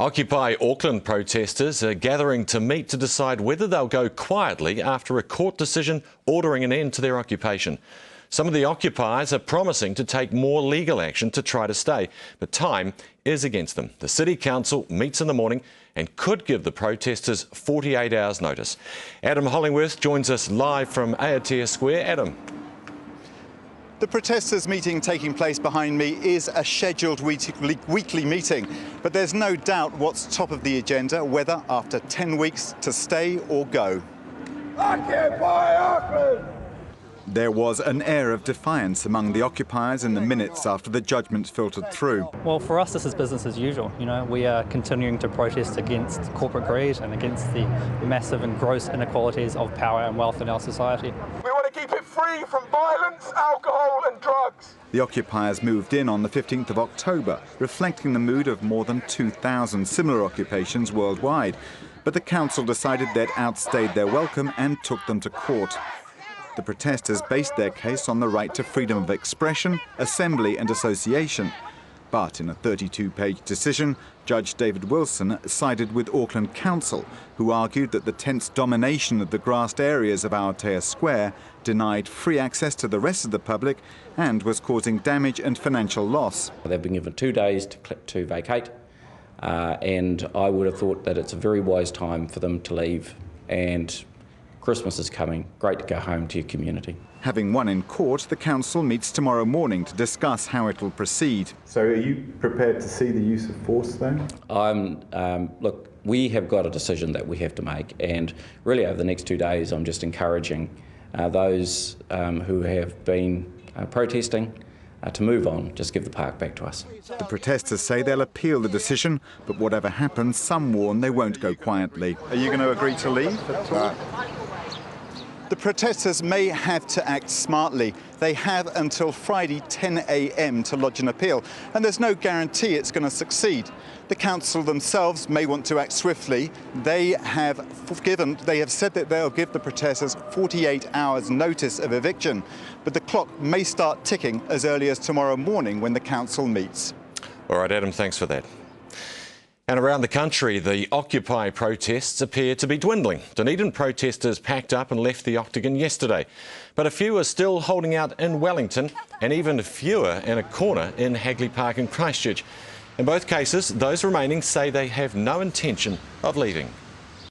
Occupy Auckland protesters are gathering to meet to decide whether they'll go quietly after a court decision ordering an end to their occupation. Some of the occupiers are promising to take more legal action to try to stay, but time is against them. The City Council meets in the morning and could give the protesters 48 hours notice. Adam Hollingworth joins us live from Aotea Square. Adam. The protesters' meeting taking place behind me is a scheduled weekly meeting, but there's no doubt what's top of the agenda, whether after 10 weeks to stay or go. Occupy Auckland! There was an air of defiance among the occupiers in the minutes after the judgment filtered through. Well, for us, this is business as usual. We are continuing to protest against corporate greed and against the massive and gross inequalities of power and wealth in our society. We want to keep it free from violence, alcohol and drugs. The occupiers moved in on the 15th of October, reflecting the mood of more than 2,000 similar occupations worldwide. But the council decided they'd outstayed their welcome and took them to court. The protesters based their case on the right to freedom of expression, assembly and association. But in a 32-page decision, Judge David Wilson sided with Auckland Council, who argued that the tense domination of the grassed areas of Aotea Square denied free access to the rest of the public and was causing damage and financial loss. They've been given 2 days to vacate, and I would have thought that it's a very wise time for them to leave, and Christmas is coming. Great to go home to your community. Having won in court, the council meets tomorrow morning to discuss how it will proceed. So are you prepared to see the use of force then? Look, we have got a decision that we have to make, and really over the next 2 days I'm just encouraging those who have been protesting to move on, just give the park back to us. The protesters say they'll appeal the decision, but whatever happens, some warn they won't go quietly. Are you going to agree to leave at all? The protesters may have to act smartly. They have until Friday 10 a.m. to lodge an appeal, and there's no guarantee it's going to succeed. The council themselves may want to act swiftly. They have said that they'll give the protesters 48 hours notice of eviction, but the clock may start ticking as early as tomorrow morning when the council meets. All right, Adam, thanks for that. And around the country, the Occupy protests appear to be dwindling. Dunedin protesters packed up and left the Octagon yesterday. But a few are still holding out in Wellington and even fewer in a corner in Hagley Park in Christchurch. In both cases, those remaining say they have no intention of leaving.